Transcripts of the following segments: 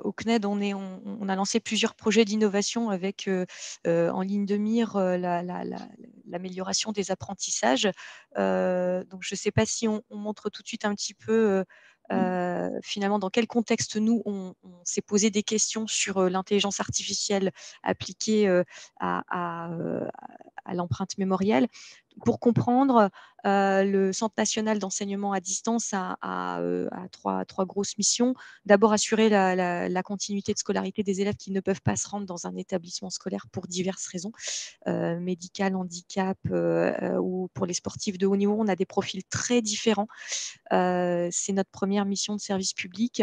au CNED, on a lancé plusieurs projets d'innovation avec en ligne de mire l'amélioration des apprentissages. Donc, je ne sais pas si on montre tout de suite un petit peu finalement dans quel contexte nous, on s'est posé des questions sur l'intelligence artificielle appliquée à l'empreinte mémorielle. Pour comprendre, le Centre national d'enseignement à distance a trois grosses missions. D'abord, assurer la continuité de scolarité des élèves qui ne peuvent pas se rendre dans un établissement scolaire pour diverses raisons, médicales, handicap ou pour les sportifs de haut niveau. On a des profils très différents. C'est notre première mission de service public.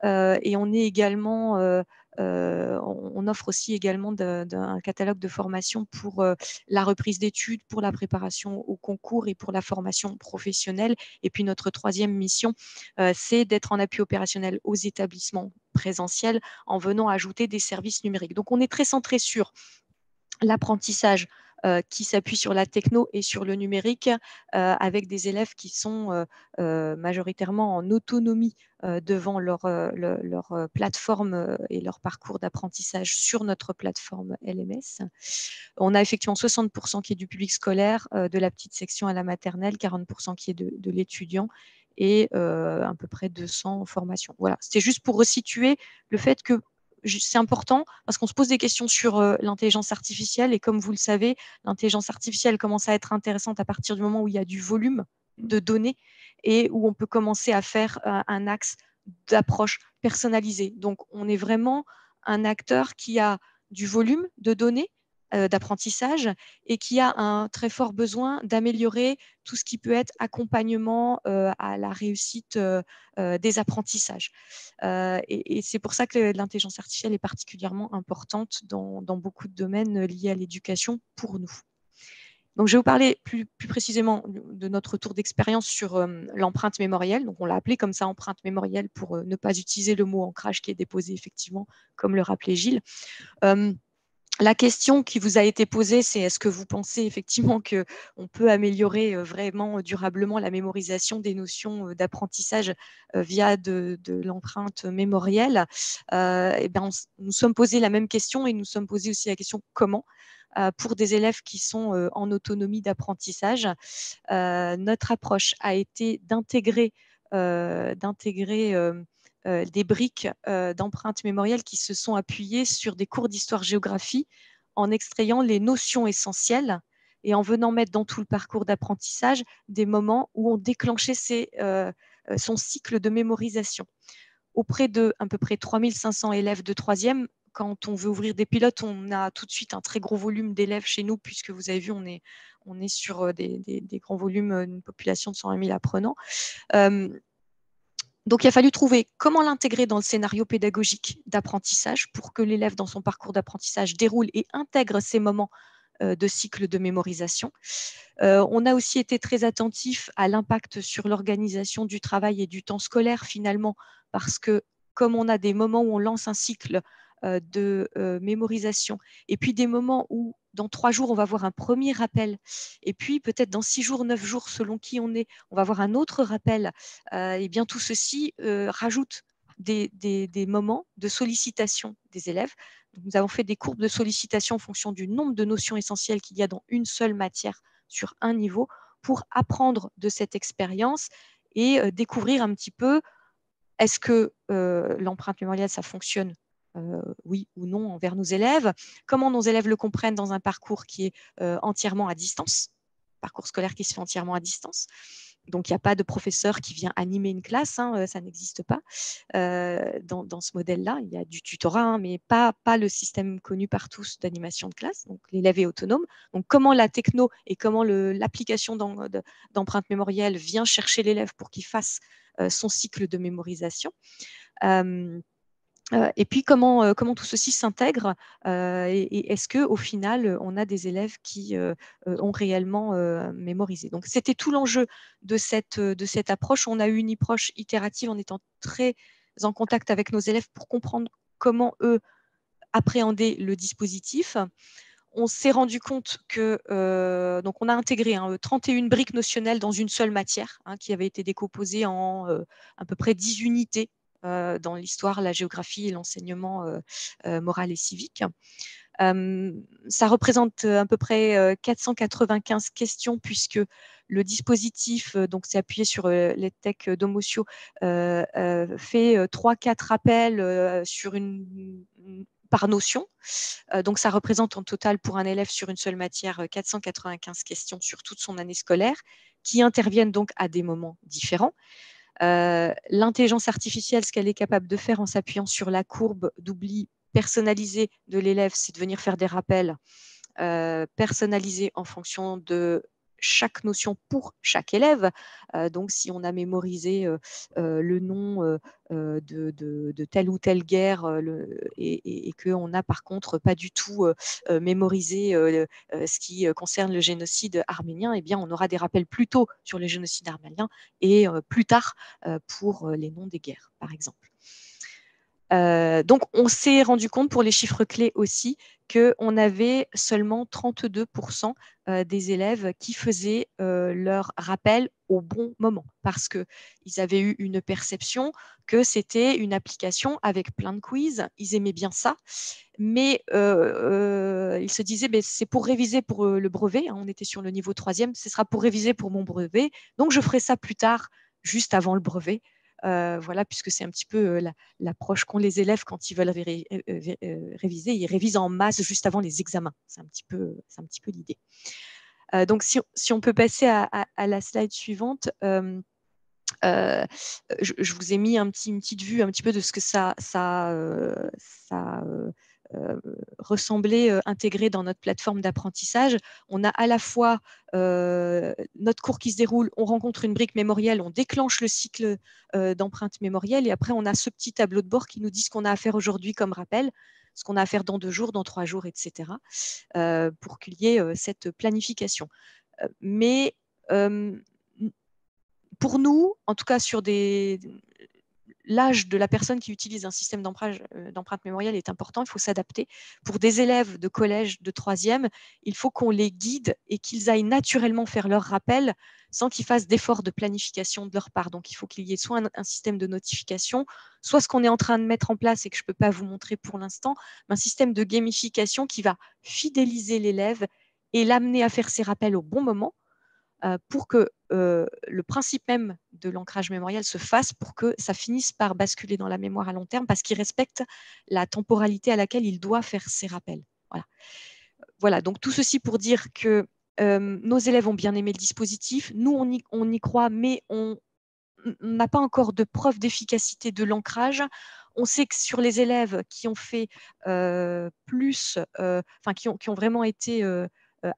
Et on est également... on offre aussi également un catalogue de formation pour la reprise d'études, pour la préparation au concours et pour la formation professionnelle. Et puis notre troisième mission, c'est d'être en appui opérationnel aux établissements présentiels en venant ajouter des services numériques. Donc on est très centré sur l'apprentissage qui s'appuie sur la techno et sur le numérique, avec des élèves qui sont majoritairement en autonomie devant leur plateforme et leur parcours d'apprentissage sur notre plateforme LMS. On a effectivement 60% qui est du public scolaire, de la petite section à la maternelle, 40% qui est de l'étudiant et à peu près 200 formations. Voilà, c'était juste pour resituer le fait que c'est important parce qu'on se pose des questions sur l'intelligence artificielle et comme vous le savez, l'intelligence artificielle commence à être intéressante à partir du moment où il y a du volume de données et où on peut commencer à faire un axe d'approche personnalisée. Donc, on est vraiment un acteur qui a du volume de données d'apprentissage et qui a un très fort besoin d'améliorer tout ce qui peut être accompagnement à la réussite des apprentissages. Et c'est pour ça que l'intelligence artificielle est particulièrement importante dans beaucoup de domaines liés à l'éducation pour nous. Donc, je vais vous parler plus précisément de notre retour d'expérience sur l'empreinte mémorielle. Donc, on l'a appelé comme ça, empreinte mémorielle, pour ne pas utiliser le mot ancrage qui est déposé effectivement, comme le rappelait Gilles. La question qui vous a été posée, c'est est-ce que vous pensez effectivement qu'on peut améliorer vraiment durablement la mémorisation des notions d'apprentissage via de l'empreinte mémorielle? Eh bien, nous sommes posé la même question et nous sommes posé aussi la question comment pour des élèves qui sont en autonomie d'apprentissage. Notre approche a été d'intégrer des briques d'empreintes mémorielles qui se sont appuyées sur des cours d'histoire-géographie en extrayant les notions essentielles et en venant mettre dans tout le parcours d'apprentissage des moments où on déclenchait son cycle de mémorisation. Auprès de à peu près 3500 élèves de troisième, quand on veut ouvrir des pilotes, on a tout de suite un très gros volume d'élèves chez nous, puisque vous avez vu, on est sur des grands volumes, une population de 120 000 apprenants. Donc, il a fallu trouver comment l'intégrer dans le scénario pédagogique d'apprentissage pour que l'élève, dans son parcours d'apprentissage, déroule et intègre ces moments de cycle de mémorisation. On a aussi été très attentif à l'impact sur l'organisation du travail et du temps scolaire, finalement, parce que comme on a des moments où on lance un cycle de mémorisation, et puis des moments où dans 3 jours, on va avoir un premier rappel, et puis peut-être dans 6 jours, 9 jours, selon qui on est, on va avoir un autre rappel, et bien tout ceci rajoute des moments de sollicitation des élèves. Donc, nous avons fait des courbes de sollicitation en fonction du nombre de notions essentielles qu'il y a dans une seule matière sur un niveau pour apprendre de cette expérience et découvrir un petit peu est-ce que l'empreinte mémorielle, ça fonctionne oui ou non envers nos élèves, comment nos élèves le comprennent dans un parcours qui est entièrement à distance, parcours scolaire qui se fait entièrement à distance. Donc, il n'y a pas de professeur qui vient animer une classe, hein, ça n'existe pas dans ce modèle-là. Il y a du tutorat, hein, mais pas le système connu par tous d'animation de classe. Donc, l'élève est autonome. Donc, comment la techno et comment l'application d'empreinte mémorielle vient chercher l'élève pour qu'il fasse son cycle de mémorisation. Et puis, comment tout ceci s'intègre et est-ce qu'au final, on a des élèves qui ont réellement mémorisé. Donc, c'était tout l'enjeu de cette approche. On a eu une approche itérative en étant très en contact avec nos élèves pour comprendre comment eux appréhendaient le dispositif. On s'est rendu compte que donc on a intégré 31 briques notionnelles dans une seule matière qui avait été décomposée en à peu près 10 unités dans l'histoire, la géographie et l'enseignement moral et civique. Ça représente à peu près 495 questions puisque le dispositif, donc c'est appuyé sur l'EdTech Domotio, fait 3-4 rappels par notion. Donc ça représente en total pour un élève sur une seule matière 495 questions sur toute son année scolaire qui interviennent donc à des moments différents. L'intelligence artificielle, ce qu'elle est capable de faire en s'appuyant sur la courbe d'oubli personnalisée de l'élève, c'est de venir faire des rappels personnalisés en fonction de chaque notion pour chaque élève. Donc, si on a mémorisé le nom de telle ou telle guerre et qu'on n'a par contre pas du tout mémorisé ce qui concerne le génocide arménien, eh bien, on aura des rappels plus tôt sur le génocide arménien et plus tard pour les noms des guerres, par exemple. Donc, on s'est rendu compte pour les chiffres clés aussi qu'on avait seulement 32% des élèves qui faisaient leur rappel au bon moment parce qu'ils avaient eu une perception que c'était une application avec plein de quiz. Ils aimaient bien ça, mais ils se disaient c'est pour réviser pour le brevet. Hein, on était sur le niveau 3e, ce sera pour réviser pour mon brevet. Donc, je ferai ça plus tard, juste avant le brevet. Voilà, puisque c'est un petit peu l'approche qu'ont les élèves quand ils veulent réviser. Ils révisent en masse juste avant les examens. C'est un petit peu l'idée. Donc, si on peut passer à la slide suivante, je vous ai mis une petite vue un petit peu de ce que ça ressemblait intégré dans notre plateforme d'apprentissage. On a à la fois notre cours qui se déroule, on rencontre une brique mémorielle, on déclenche le cycle d'empreinte mémorielle et après on a ce petit tableau de bord qui nous dit ce qu'on a à faire aujourd'hui comme rappel, ce qu'on a à faire dans 2 jours, dans 3 jours, etc. Pour qu'il y ait cette planification. Mais pour nous, en tout cas sur l'âge de la personne qui utilise un système d'empreinte mémorielle est important, il faut s'adapter. Pour des élèves de collège, de 3e, il faut qu'on les guide et qu'ils aillent naturellement faire leur rappel sans qu'ils fassent d'efforts de planification de leur part. Donc, il faut qu'il y ait soit un système de notification, soit ce qu'on est en train de mettre en place et que je ne peux pas vous montrer pour l'instant, un système de gamification qui va fidéliser l'élève et l'amener à faire ses rappels au bon moment pour que le principe même de l'ancrage mémoriel se fasse pour que ça finisse par basculer dans la mémoire à long terme parce qu'il respecte la temporalité à laquelle il doit faire ses rappels. Voilà, donc tout ceci pour dire que nos élèves ont bien aimé le dispositif, nous on y croit, mais on n'a pas encore de preuve d'efficacité de l'ancrage. On sait que sur les élèves qui ont fait qui ont vraiment été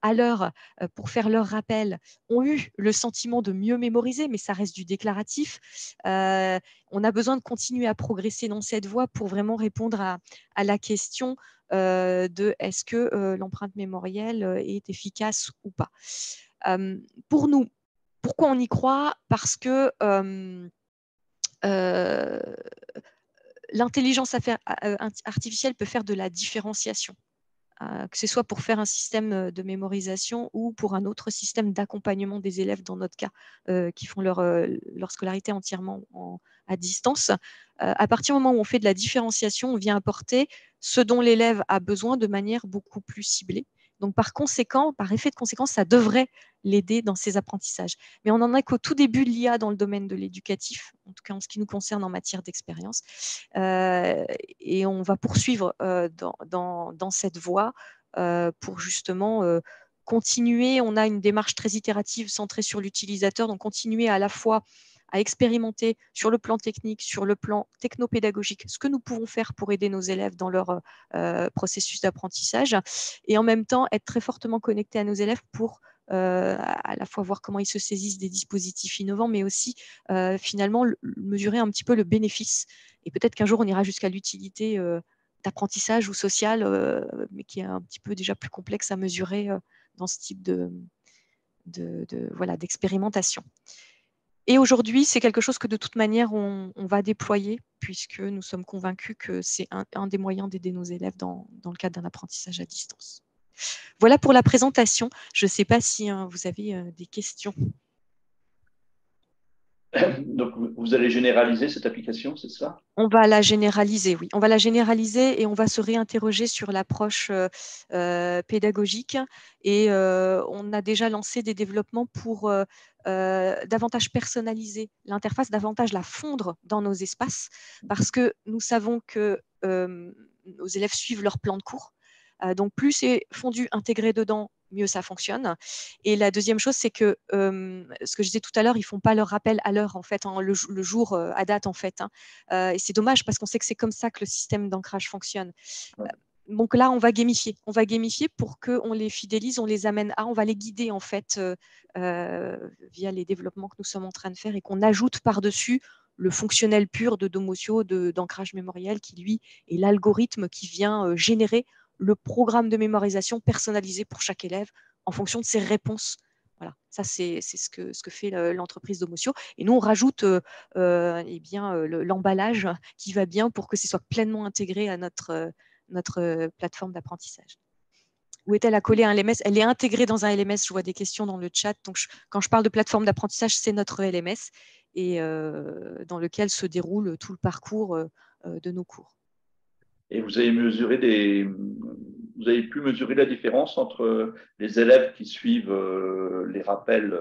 à l'heure pour faire leur rappel, ont eu le sentiment de mieux mémoriser, mais ça reste du déclaratif. On a besoin de continuer à progresser dans cette voie pour vraiment répondre à la question de est-ce que l'empreinte mémorielle est efficace ou pas. Pour nous, pourquoi on y croit? Parce que l'intelligence artificielle peut faire de la différenciation, que ce soit pour faire un système de mémorisation ou pour un autre système d'accompagnement des élèves, dans notre cas, qui font leur scolarité entièrement à distance. À partir du moment où on fait de la différenciation, on vient apporter ce dont l'élève a besoin de manière beaucoup plus ciblée. Donc, par conséquent, par effet de conséquence, ça devrait l'aider dans ses apprentissages. Mais on n'en est qu'au tout début de l'IA dans le domaine de l'éducatif, en tout cas en ce qui nous concerne en matière d'expérience. Et on va poursuivre dans cette voie pour justement continuer. On a une démarche très itérative centrée sur l'utilisateur, donc continuer à la fois à expérimenter sur le plan technique, sur le plan technopédagogique, ce que nous pouvons faire pour aider nos élèves dans leur processus d'apprentissage, et en même temps être très fortement connecté à nos élèves pour à la fois voir comment ils se saisissent des dispositifs innovants, mais aussi finalement mesurer un petit peu le bénéfice. Et peut-être qu'un jour, on ira jusqu'à l'utilité d'apprentissage ou social, mais qui est un petit peu déjà plus complexe à mesurer dans ce type d'expérimentation. Et aujourd'hui, c'est quelque chose que de toute manière, on va déployer puisque nous sommes convaincus que c'est un des moyens d'aider nos élèves dans le cadre d'un apprentissage à distance. Voilà pour la présentation. Je ne sais pas si vous avez des questions. Donc, vous allez généraliser cette application, c'est ça? On va la généraliser, oui. On va la généraliser et on va se réinterroger sur l'approche pédagogique. Et on a déjà lancé des développements pour davantage personnaliser l'interface, davantage la fondre dans nos espaces, parce que nous savons que nos élèves suivent leur plan de cours. Donc, plus c'est fondu, intégré dedans, mieux ça fonctionne. Et la deuxième chose, c'est que ce que je disais tout à l'heure, ils font pas leur rappel à l'heure, en fait, hein, le jour à date, en fait, hein. Et c'est dommage parce qu'on sait que c'est comme ça que le système d'ancrage fonctionne. Ouais. Donc là, on va gamifier. On va gamifier pour qu'on les fidélise, on les amène à, on va les guider en fait via les développements que nous sommes en train de faire et qu'on ajoute par-dessus le fonctionnel pur de Domotio, d'ancrage mémoriel, qui lui est l'algorithme qui vient générer le programme de mémorisation personnalisé pour chaque élève en fonction de ses réponses. Voilà, ça c'est ce que fait l'entreprise Domotio. Et nous, on rajoute eh bien, l'emballage qui va bien pour que ce soit pleinement intégré à notre plateforme d'apprentissage. Où est-elle accolée à un LMS? Elle est intégrée dans un LMS. Je vois des questions dans le chat. Donc, quand je parle de plateforme d'apprentissage, c'est notre LMS et dans lequel se déroule tout le parcours de nos cours. Et vous avez pu mesurer la différence entre les élèves qui suivent les rappels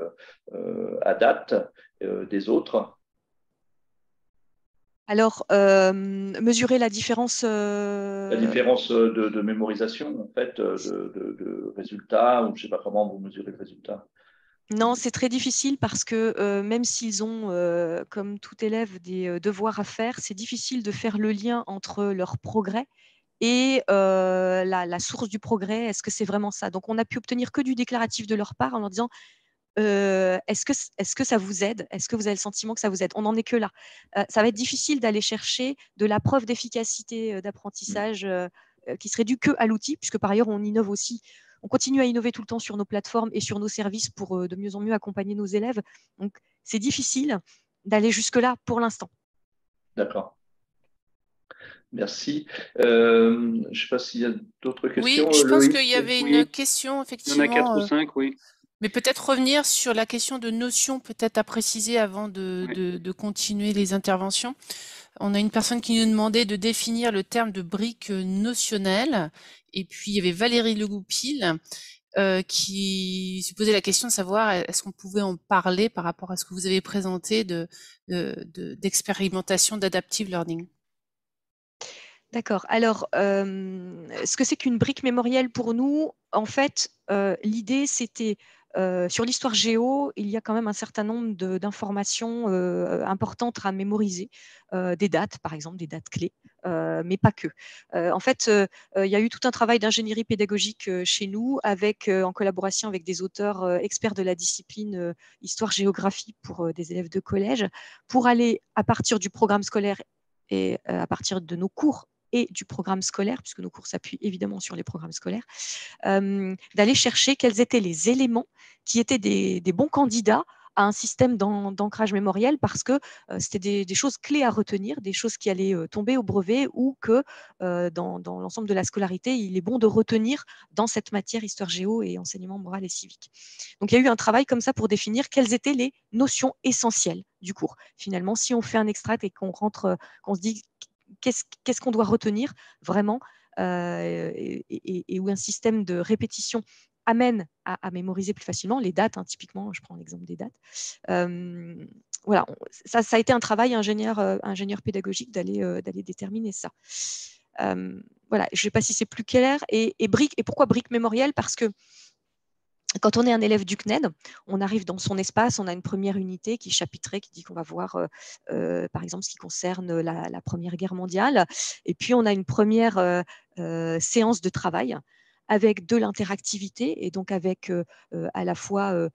à date des autres? Alors, mesurer la différence. La différence de mémorisation, en fait, de résultats, ou je ne sais pas comment vous mesurez le résultat. Non, c'est très difficile parce que même s'ils ont, comme tout élève, des devoirs à faire, c'est difficile de faire le lien entre leur progrès et la source du progrès. Est-ce que c'est vraiment ça? Donc, on a pu obtenir que du déclaratif de leur part en leur disant est-ce que ça vous aide? Est-ce que vous avez le sentiment que ça vous aide? On n'en est que là. Ça va être difficile d'aller chercher de la preuve d'efficacité d'apprentissage qui serait due que à l'outil, puisque par ailleurs, on innove aussi. On continue à innover tout le temps sur nos plateformes et sur nos services pour de mieux en mieux accompagner nos élèves. Donc, c'est difficile d'aller jusque-là pour l'instant. D'accord. Merci. Je ne sais pas s'il y a d'autres Oui, questions, je pense qu'il y Loïc. avait une Oui, question, il y en a quatre effectivement, ou cinq, oui. mais peut-être revenir sur la question de notion, peut-être à préciser avant Oui. de continuer les interventions. On a une personne qui nous demandait de définir le terme de brique notionnelle, et puis il y avait Valérie Legoupil qui se posait la question de savoir est-ce qu'on pouvait en parler par rapport à ce que vous avez présenté d'expérimentation d'adaptive learning. D'accord. Alors, ce que c'est qu'une brique mémorielle pour nous, en fait, l'idée, c'était sur l'histoire géo, il y a quand même un certain nombre d'informations importantes à mémoriser, des dates, par exemple, des dates clés, mais pas que. En fait, il y a eu tout un travail d'ingénierie pédagogique chez nous, avec, en collaboration avec des auteurs experts de la discipline histoire-géographie pour des élèves de collège, pour aller à partir du programme scolaire et à partir de nos cours et du programme scolaire, puisque nos cours s'appuient évidemment sur les programmes scolaires, d'aller chercher quels étaient les éléments qui étaient des bons candidats à un système d'ancrage mémoriel, parce que c'était des choses clés à retenir, des choses qui allaient tomber au brevet, ou que dans l'ensemble de la scolarité, il est bon de retenir dans cette matière histoire géo et enseignement moral et civique. Donc il y a eu un travail comme ça pour définir quelles étaient les notions essentielles du cours. Finalement, si on fait un extract et qu'on rentre, qu'on se dit qu'est-ce qu'on doit retenir vraiment, et où un système de répétition amène à mémoriser plus facilement les dates, hein, typiquement, je prends l'exemple des dates. Voilà, ça a été un travail ingénieur pédagogique d'aller déterminer ça. Voilà, je ne sais pas si c'est plus clair. Et pourquoi brique mémorielle? Parce que quand on est un élève du CNED, on arrive dans son espace, on a une première unité qui est chapitrée, qui dit qu'on va voir, par exemple, ce qui concerne la Première Guerre mondiale. Et puis, on a une première séance de travail avec de l'interactivité, et donc avec à la fois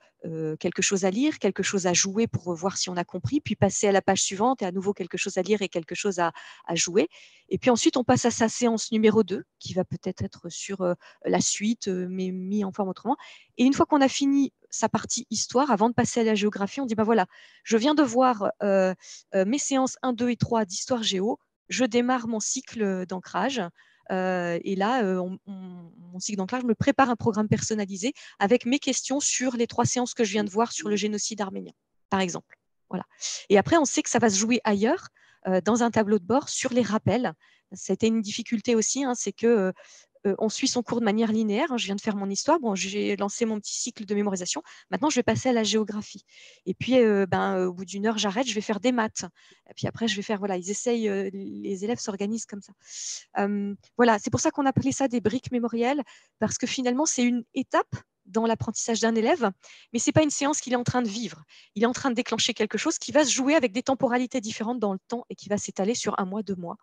quelque chose à lire, quelque chose à jouer pour voir si on a compris, puis passer à la page suivante et à nouveau quelque chose à lire et quelque chose à jouer. Et puis ensuite, on passe à sa séance numéro 2, qui va peut-être être sur la suite, mais mis en forme autrement. Et une fois qu'on a fini sa partie histoire, avant de passer à la géographie, on dit, ben voilà, je viens de voir mes séances 1, 2 et 3 d'histoire géo, je démarre mon cycle d'ancrage. Et là, mon cycle d'ancrage me prépare un programme personnalisé avec mes questions sur les 3 séances que je viens de voir sur le génocide arménien, par exemple. Voilà. Et après, on sait que ça va se jouer ailleurs, dans un tableau de bord, sur les rappels. C'était une difficulté aussi, hein, c'est que on suit son cours de manière linéaire. Je viens de faire mon histoire. Bon, j'ai lancé mon petit cycle de mémorisation. Maintenant, je vais passer à la géographie. Et puis, au bout d'une heure, j'arrête. Je vais faire des maths. Et puis après, je vais faire. Voilà, ils essayent. Les élèves s'organisent comme ça. Voilà, c'est pour ça qu'on appelait ça des briques mémorielles, parce que finalement, c'est une étape dans l'apprentissage d'un élève, mais c'est pas une séance qu'il est en train de vivre. Il est en train de déclencher quelque chose qui va se jouer avec des temporalités différentes dans le temps et qui va s'étaler sur 1 mois, 2 mois,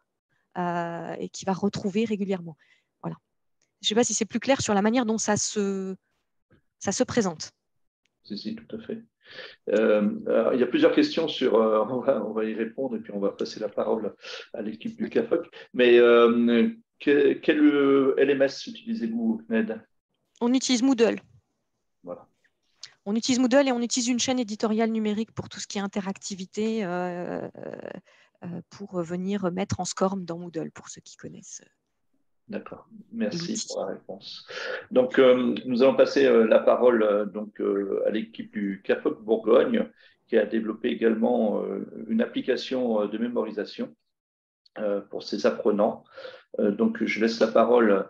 et qui va retrouver régulièrement. Voilà. Je ne sais pas si c'est plus clair sur la manière dont ça se présente. Si, tout à fait. Il y a plusieurs questions sur. On va y répondre et puis on va passer la parole à l'équipe du CAFOC. Mais quel LMS utilisez-vous, Ned? On utilise Moodle. Voilà. On utilise Moodle et on utilise une chaîne éditoriale numérique pour tout ce qui est interactivité, pour venir mettre en SCORM dans Moodle, pour ceux qui connaissent. D'accord, merci pour la réponse. Donc, nous allons passer la parole à l'équipe du CAFOC Bourgogne, qui a développé également une application de mémorisation pour ses apprenants. Donc, je laisse la parole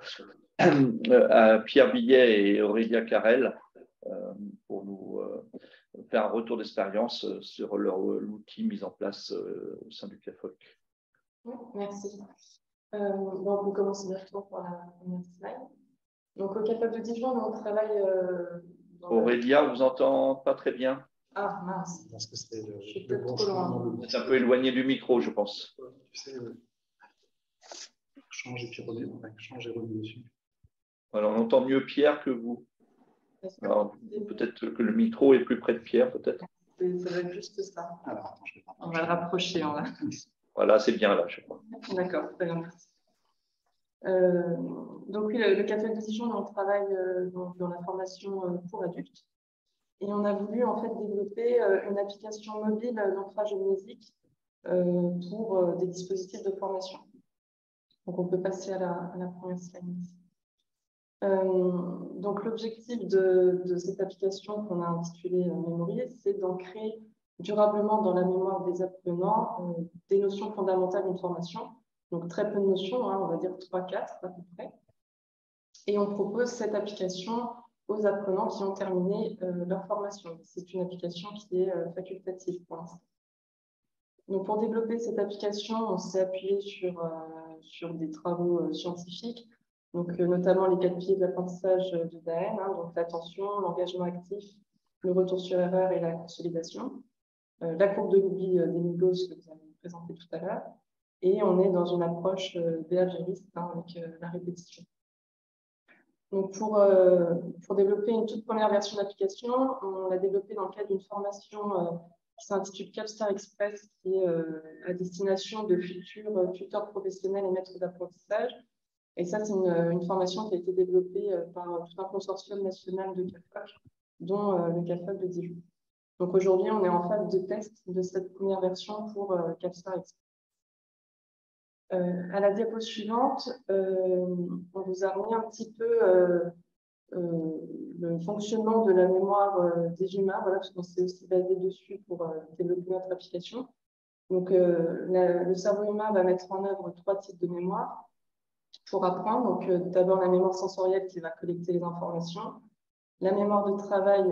à Pierre Billet et Aurélia Carrel pour nous faire un retour d'expérience sur l'outil mis en place au sein du CAFOC. Oui, merci. On peut commencer directement par la première slide. Donc, au CAFOC de Dijon, on travaille. Aurélia, on ne vous entend pas très bien. Ah, mince. Je pense que c'est le branchement. Vous êtes un peu éloigné du micro, je pense. Tu sais, change et puis change et revenir dessus. Alors, on entend mieux Pierre que vous. Peut-être que le micro est plus près de Pierre, peut-être. Ça va être juste ça. Alors, on va le rapprocher. Voilà, c'est bien là, je crois. D'accord, très bien, merci. Donc oui, le CAFOC de Dijon, on travaille dans la formation pour adultes. Et on a voulu en fait développer une application mobile d'ancrage amnésique pour des dispositifs de formation. Donc on peut passer à la première slide. Donc l'objectif de cette application qu'on a intitulée Mémorier, c'est d'ancrer durablement dans la mémoire des apprenants des notions fondamentales d'une formation. Donc très peu de notions, hein, on va dire 3-4 à peu près. Et on propose cette application aux apprenants qui ont terminé leur formation. C'est une application qui est facultative pour l'instant. Donc pour développer cette application, on s'est appuyé sur des travaux scientifiques, donc notamment les 4 piliers de l'apprentissage de Daen, hein, donc l'attention, l'engagement actif, le retour sur erreur et la consolidation. La courbe de l'oubli d'Emile Gauss que vous avez présentée tout à l'heure. Et on est dans une approche behavioriste avec la répétition. Donc pour développer une toute première version d'application, on l'a développée dans le cadre d'une formation qui s'intitule Capstar Express, qui est à destination de futurs tuteurs professionnels et maîtres d'apprentissage. Et ça, c'est une formation qui a été développée par tout un consortium national de CAFOC, dont le CAFOC de Dijon. Donc aujourd'hui, on est en phase de test de cette première version pour Capstar Express. À la diapo suivante, on vous a remis un petit peu le fonctionnement de la mémoire des humains, voilà, parce qu'on s'est aussi basé dessus pour développer notre application. Donc, le cerveau humain va mettre en œuvre 3 types de mémoire pour apprendre. Donc, d'abord la mémoire sensorielle qui va collecter les informations, la mémoire de travail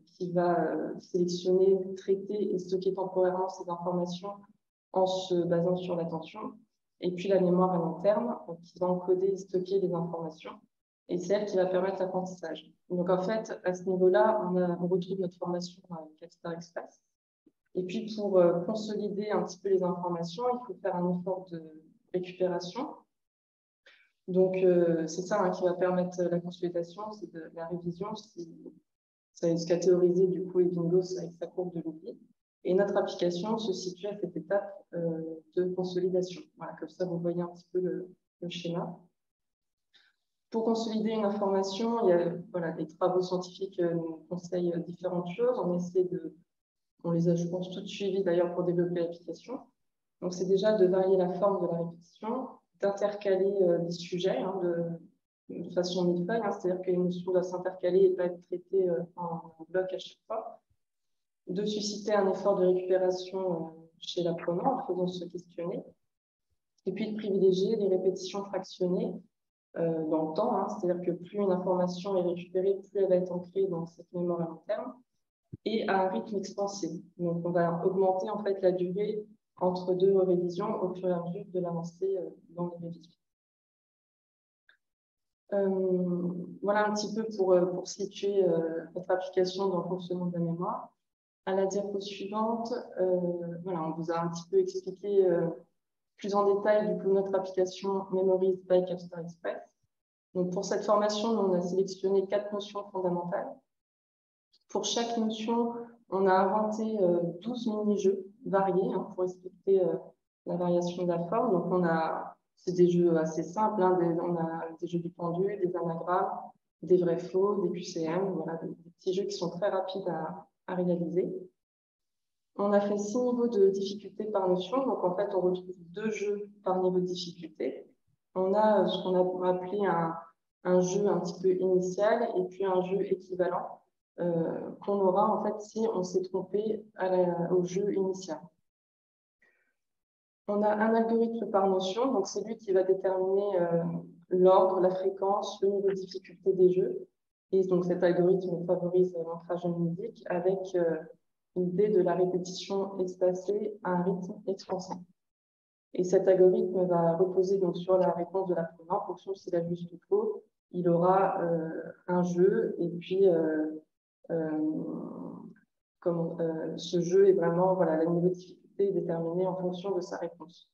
qui va sélectionner, traiter et stocker temporairement ces informations en se basant sur l'attention. Et puis la mémoire à long terme, qui va encoder et stocker les informations. Et c'est elle qui va permettre l'apprentissage. Donc en fait, à ce niveau-là, on retrouve notre formation à Capstar Express. Et puis pour consolider un petit peu les informations, il faut faire un effort de récupération. Donc c'est ça qui va permettre la consolidation, c'est de la révision. C'est ce qu'a théorisé du coup Emile Gauss avec sa courbe de l'oubli. Et notre application se situe à cette étape de consolidation. Voilà, comme ça, vous voyez un petit peu le schéma. Pour consolider une information, il y a, les travaux scientifiques nous conseillent différentes choses. On les a, je pense, toutes suivies d'ailleurs pour développer l'application. Donc, c'est déjà de varier la forme de la répétition, d'intercaler des sujets de façon millefeuille, c'est-à-dire qu'une notion doit s'intercaler et pas être traitée en bloc à chaque fois. de susciter un effort de récupération chez l'apprenant en faisant se questionner, et puis de privilégier les répétitions fractionnées dans le temps, hein, c'est-à-dire que plus une information est récupérée, plus elle va être ancrée dans cette mémoire à long terme, et à un rythme expansé. Donc, on va augmenter en fait la durée entre deux révisions au fur et à mesure de l'avancée dans les révisions. Voilà un petit peu pour situer notre application dans le fonctionnement de la mémoire. À la diapo suivante, voilà, on vous a un petit peu expliqué plus en détail du coup, notre application Memories by Capstar Express. Donc, pour cette formation, on a sélectionné 4 notions fondamentales. Pour chaque notion, on a inventé 12 mini-jeux variés hein, pour respecter la variation de la forme. Donc, c'est des jeux assez simples. Hein, on a des jeux du pendu, des anagrammes, des vrais-faux, des QCM. Voilà, des petits jeux qui sont très rapides à réaliser. On a fait 6 niveaux de difficulté par notion. Donc, en fait, on retrouve 2 jeux par niveau de difficulté. On a ce qu'on a appelé un jeu un petit peu initial et puis un jeu équivalent qu'on aura en fait si on s'est trompé au jeu initial. On a un algorithme par notion, donc c'est lui qui va déterminer l'ordre, la fréquence, le niveau de difficulté des jeux. Et donc cet algorithme favorise l'ancrage numérique avec l'idée de la répétition espacée à un rythme expansé. Et cet algorithme va reposer donc sur la réponse de l'apprenant en fonction s'il a juste ou faux. Il aura un jeu et puis ce jeu est vraiment, voilà, la niveau de difficulté est déterminé en fonction de sa réponse.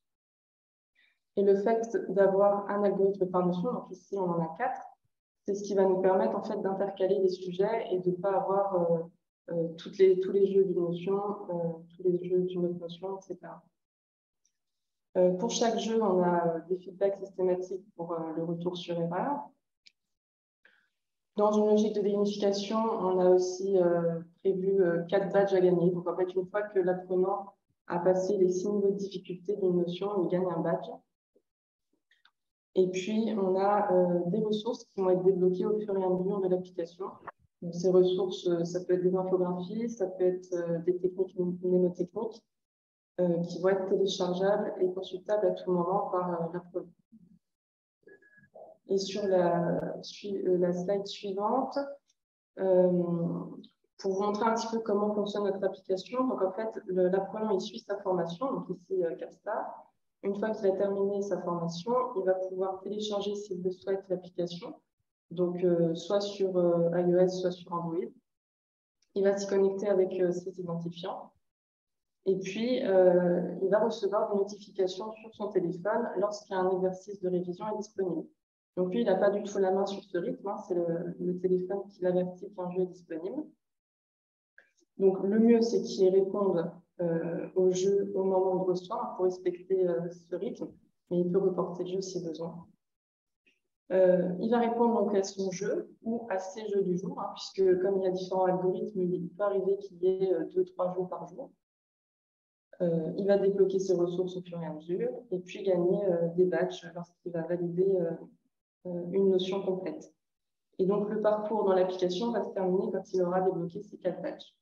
Et le fait d'avoir un algorithme par notion, donc ici on en a 4, c'est ce qui va nous permettre en fait d'intercaler les sujets et de ne pas avoir tous les jeux d'une notion, tous les jeux d'une autre notion, etc. Pour chaque jeu, on a des feedbacks systématiques pour le retour sur erreur. Dans une logique de gamification, on a aussi prévu 4 badges à gagner. Donc, en fait, une fois que l'apprenant a passé les 6 niveaux de difficulté d'une notion, il gagne un badge. Et puis, on a des ressources qui vont être débloquées au fur et à mesure de l'application. Donc, ces ressources, ça peut être des infographies, ça peut être des techniques mnémotechniques qui vont être téléchargeables et consultables à tout moment par l'apprenant. Et sur la slide suivante, pour vous montrer un petit peu comment fonctionne notre application, donc en fait, l'apprenant il suit sa formation, donc ici Capstar. Une fois qu'il a terminé sa formation, il va pouvoir télécharger, s'il le souhaite, l'application, donc soit sur iOS, soit sur Android. Il va s'y connecter avec ses identifiants. Et puis, il va recevoir des notifications sur son téléphone lorsqu'un exercice de révision est disponible. Donc, lui, il n'a pas du tout la main sur ce rythme, hein, c'est le téléphone qui l'avertit qu'un jeu est disponible. Donc, le mieux, c'est qu'il réponde au jeu au moment où il reçoit pour respecter ce rythme, mais il peut reporter le jeu si besoin. Il va répondre donc à son jeu ou à ses jeux du jour, hein, puisque comme il y a différents algorithmes, il peut arriver qu'il y ait 2-3 jeux par jour. Il va débloquer ses ressources au fur et à mesure et puis gagner des badges lorsqu'il va valider une notion complète. Et donc, le parcours dans l'application va se terminer quand il aura débloqué ces 4 badges.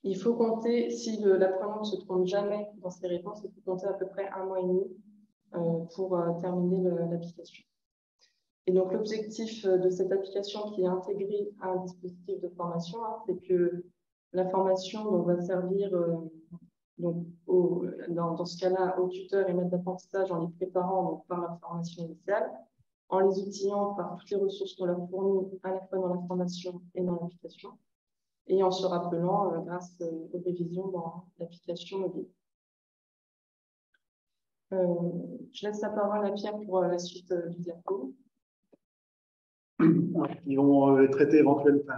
Il faut compter, si l'apprenant ne se trompe jamais dans ses réponses, il faut compter à peu près 1 mois et demi pour terminer l'application. Et donc, l'objectif de cette application qui est intégrée à un dispositif de formation, hein, c'est que la formation donc, va servir donc, dans ce cas-là aux tuteurs et maîtres d'apprentissage en les préparant donc, par leur formation initiale, en les outillant par toutes les ressources qu'on leur fournit à la fois dans la formation et dans l'application, et en se rappelant grâce aux révisions dans l'application mobile. Je laisse la parole à Pierre pour la suite du diapo. Ils vont traiter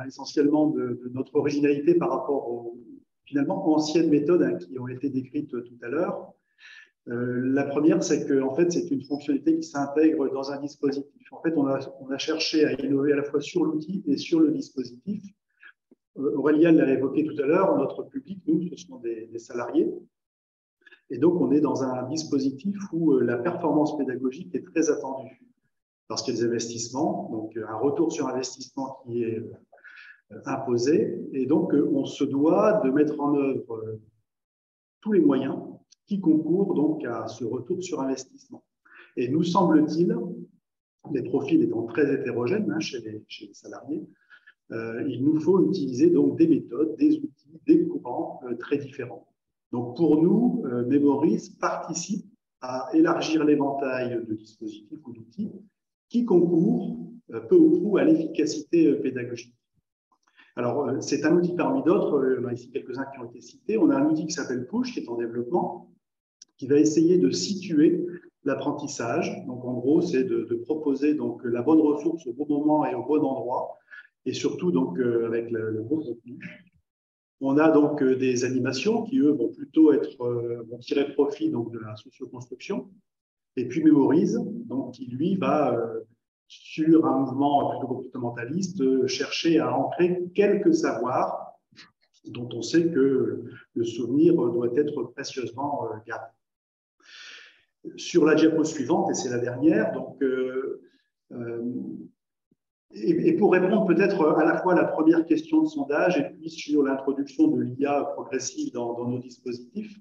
essentiellement de notre originalité par rapport aux finalement anciennes méthodes hein, qui ont été décrites tout à l'heure. La première, c'est que en fait, c'est une fonctionnalité qui s'intègre dans un dispositif. En fait, on a cherché à innover à la fois sur l'outil et sur le dispositif. Aurélien l'a évoqué tout à l'heure, notre public, nous, ce sont des salariés. Et donc, on est dans un dispositif où la performance pédagogique est très attendue. Lorsqu'il y a des investissements, donc un retour sur investissement qui est imposée. Et donc, on se doit de mettre en œuvre tous les moyens qui concourent donc à ce retour sur investissement. Et nous semble-t-il, les profils étant très hétérogènes chez les salariés, il nous faut utiliser donc des méthodes, des outils, des courants très différents. Donc pour nous, Memories participe à élargir l'éventail de dispositifs ou d'outils qui concourent peu ou prou à l'efficacité pédagogique. Alors, c'est un outil parmi d'autres, on a ici quelques-uns qui ont été cités. On a un outil qui s'appelle Push, qui est en développement, qui va essayer de situer l'apprentissage. Donc, en gros, c'est de proposer donc, la bonne ressource au bon moment et au bon endroit, et surtout donc, avec le bon contenu. On a donc des animations qui, eux, vont plutôt vont tirer profit donc, de la socioconstruction. Et puis Memories, donc, qui, lui, va, sur un mouvement plutôt comportementaliste, chercher à ancrer quelques savoirs dont on sait que le souvenir doit être précieusement gardé. Sur la diapo suivante, et c'est la dernière, donc, et pour répondre peut-être à la fois à la première question de sondage et puis sur l'introduction de l'IA progressive dans nos dispositifs,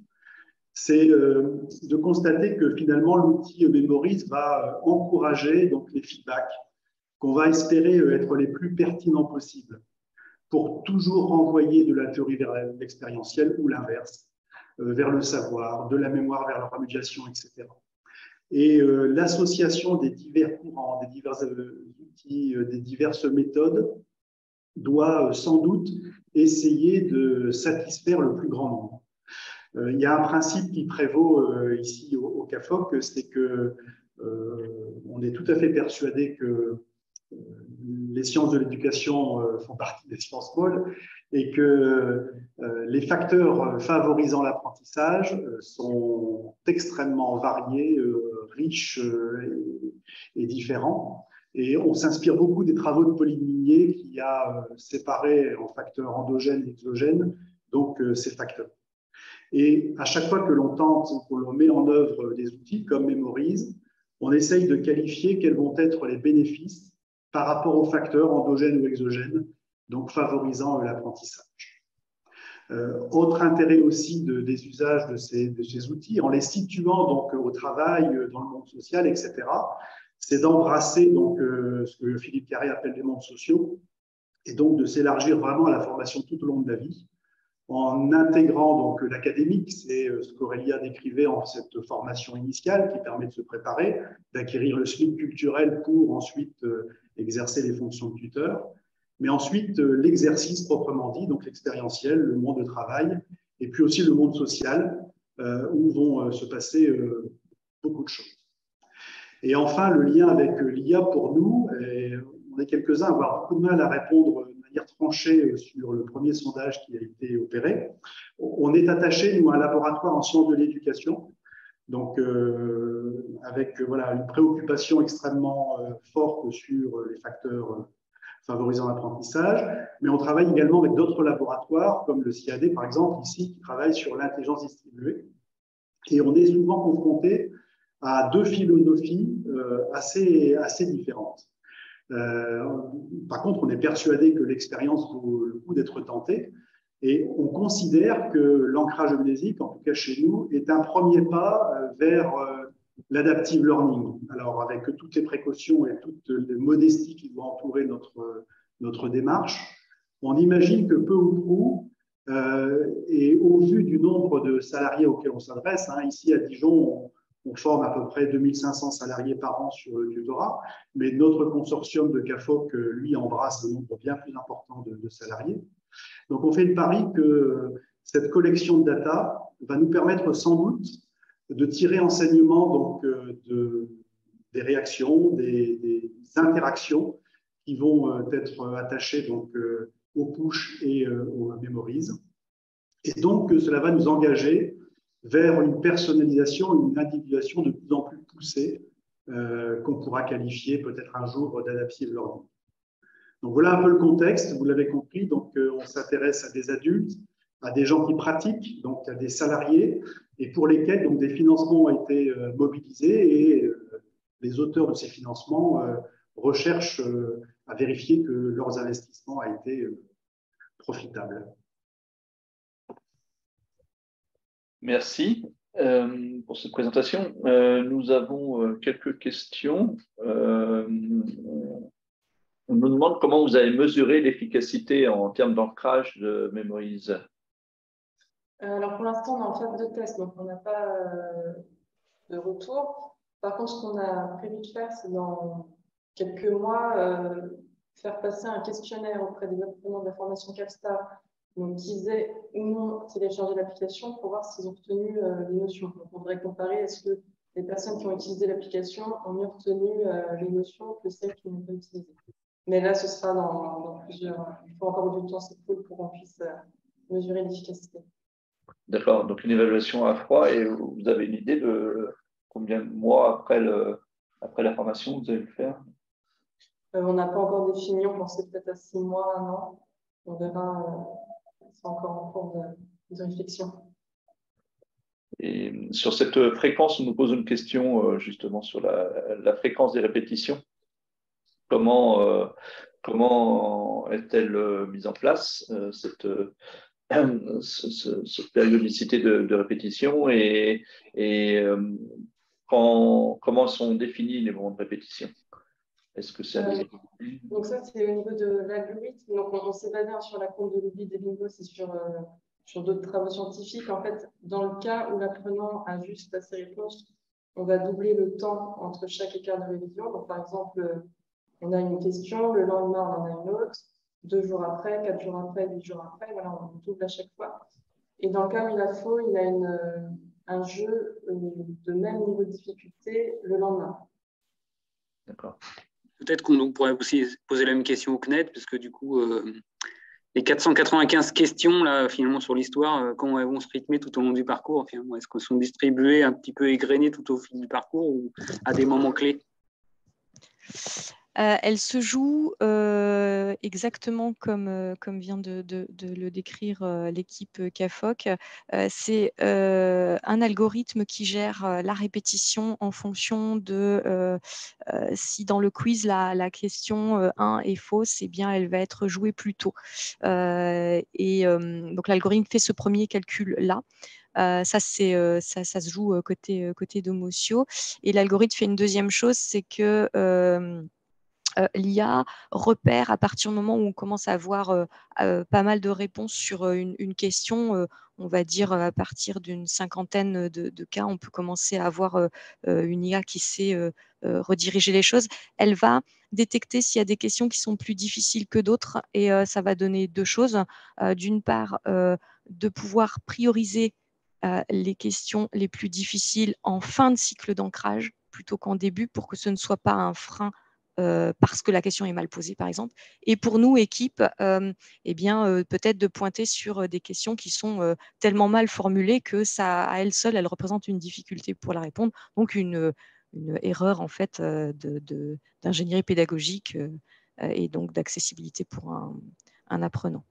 c'est de constater que finalement l'outil Memories va encourager donc, les feedbacks qu'on va espérer être les plus pertinents possibles pour toujours renvoyer de la théorie vers l'expérientiel ou l'inverse, vers le savoir, de la mémoire vers la remédiation, etc. Et l'association des divers courants, des divers outils, des diverses méthodes doit sans doute essayer de satisfaire le plus grand nombre. Il y a un principe qui prévaut ici au CAFOC, c'est que on est tout à fait persuadé que les sciences de l'éducation font partie des sciences molles et que les facteurs favorisant l'apprentissage sont extrêmement variés, riches et différents. Et on s'inspire beaucoup des travaux de Pauline Minier qui a séparé en facteurs endogènes et exogènes donc ces facteurs. Et à chaque fois que l'on tente, que l'on met en œuvre des outils comme Memories, on essaye de qualifier quels vont être les bénéfices par rapport aux facteurs endogènes ou exogènes, donc favorisant l'apprentissage. Autre intérêt aussi des usages de ces outils, en les situant donc au travail, dans le monde social, etc., c'est d'embrasser donc ce que Philippe Carré appelle les mondes sociaux, et donc de s'élargir vraiment à la formation tout au long de la vie, en intégrant donc l'académique, c'est ce qu'Aurélia décrivait en cette formation initiale qui permet de se préparer, d'acquérir le SMIC culturel pour ensuite exercer les fonctions de tuteur, mais ensuite l'exercice proprement dit, donc l'expérientiel, le monde de travail, et puis aussi le monde social, où vont se passer beaucoup de choses. Et enfin, le lien avec l'IA pour nous, et on est quelques-uns à avoir beaucoup de mal à répondre de manière tranchée sur le premier sondage qui a été opéré. On est attaché, nous, à un laboratoire en sciences de l'éducation, donc avec voilà, une préoccupation extrêmement forte sur les facteurs favorisant l'apprentissage, mais on travaille également avec d'autres laboratoires, comme le CIAD, par exemple, ici, qui travaille sur l'intelligence distribuée. Et on est souvent confronté à deux philosophies assez différentes. Par contre, on est persuadé que l'expérience vaut le coup d'être tentée et on considère que l'ancrage mnésique, en tout cas chez nous, est un premier pas vers l'adaptive learning. Alors, avec toutes les précautions et toute les modesties qui doivent entourer notre démarche, on imagine que peu ou prou, et au vu du nombre de salariés auxquels on s'adresse, ici à Dijon, on forme à peu près 2500 salariés par an sur le tutorat, mais notre consortium de CAFOC, lui, embrasse un nombre bien plus important de salariés. Donc, on fait le pari que cette collection de data va nous permettre sans doute de tirer enseignement donc, des réactions, des interactions qui vont être attachées donc, au push et aux Memories. Et donc, cela va nous engager vers une personnalisation, une individuation de plus en plus poussée qu'on pourra qualifier peut-être un jour d'adaptive learning. Donc voilà un peu le contexte, vous l'avez compris. Donc on s'intéresse à des adultes, à des gens qui pratiquent, donc à des salariés, et pour lesquels donc, des financements ont été mobilisés et les auteurs de ces financements recherchent à vérifier que leurs investissements ont été profitable. Merci pour cette présentation. Nous avons quelques questions. On nous demande comment vous avez mesuré l'efficacité en termes d'ancrage de Memories. Alors pour l'instant, on est en phase de test, donc on n'a pas de retour. Par contre, ce qu'on a prévu de faire, c'est dans quelques mois, faire passer un questionnaire auprès des apprenants de la formation Capstar, donc qu'ils aient ou non téléchargé l'application pour voir s'ils ont retenu les notions. Donc on devrait comparer est-ce que les personnes qui ont utilisé l'application ont mieux retenu les notions que celles qui n'ont pas utilisé. Mais là, ce sera dans plusieurs. Il faut encore du temps, c'est cool pour qu'on puisse mesurer l'efficacité. D'accord, donc une évaluation à froid, et vous avez une idée de combien de mois après la formation vous allez le faire? On n'a pas encore défini, on pensait peut-être à 6 mois, 1 an. On verra, c'est encore en cours de réflexion. Et sur cette fréquence, on nous pose une question justement sur la fréquence des répétitions. Comment est-elle mise en place, cette périodicité de répétition, et comment sont définis les moments de répétition? Est-ce que c'est donc ça, c'est au niveau de l'algorithme. Donc on s'est basé sur la courbe de l'oubli des bingos et sur d'autres travaux scientifiques. En fait, dans le cas où l'apprenant a juste pas ses réponses, on va doubler le temps entre chaque écart de révision. Donc par exemple, on a une question, le lendemain on en a une autre, 2 jours après, 4 jours après, 8 jours après, voilà, on double à chaque fois. Et dans le cas où il a faux, il a un jeu de même niveau de difficulté le lendemain. D'accord. Peut-être qu'on pourrait aussi poser la même question au CNED, parce que du coup, les 495 questions là, finalement, sur l'histoire, comment elles vont se rythmer tout au long du parcours, finalement, est-ce qu'elles sont distribuées un petit peu égrenées tout au fil du parcours ou à des moments clés? Elle se joue exactement comme vient de le décrire l'équipe CAFOC. C'est un algorithme qui gère la répétition en fonction de si dans le quiz la question 1 est fausse, eh bien elle va être jouée plus tôt. Donc l'algorithme fait ce premier calcul-là. Ça se joue côté Domosio. Et l'algorithme fait une deuxième chose, c'est que l'IA repère à partir du moment où on commence à avoir pas mal de réponses sur une question, on va dire à partir d'une cinquantaine de cas, on peut commencer à avoir une IA qui sait rediriger les choses. Elle va détecter s'il y a des questions qui sont plus difficiles que d'autres, et ça va donner 2 choses. D'une part, de pouvoir prioriser les questions les plus difficiles en fin de cycle d'ancrage plutôt qu'en début, pour que ce ne soit pas un frein parce que la question est mal posée, par exemple. Et pour nous, équipe, peut-être de pointer sur des questions qui sont tellement mal formulées que ça, à elle seule, elle représente une difficulté pour la répondre. Donc une erreur en fait d'ingénierie pédagogique et donc d'accessibilité pour un apprenant.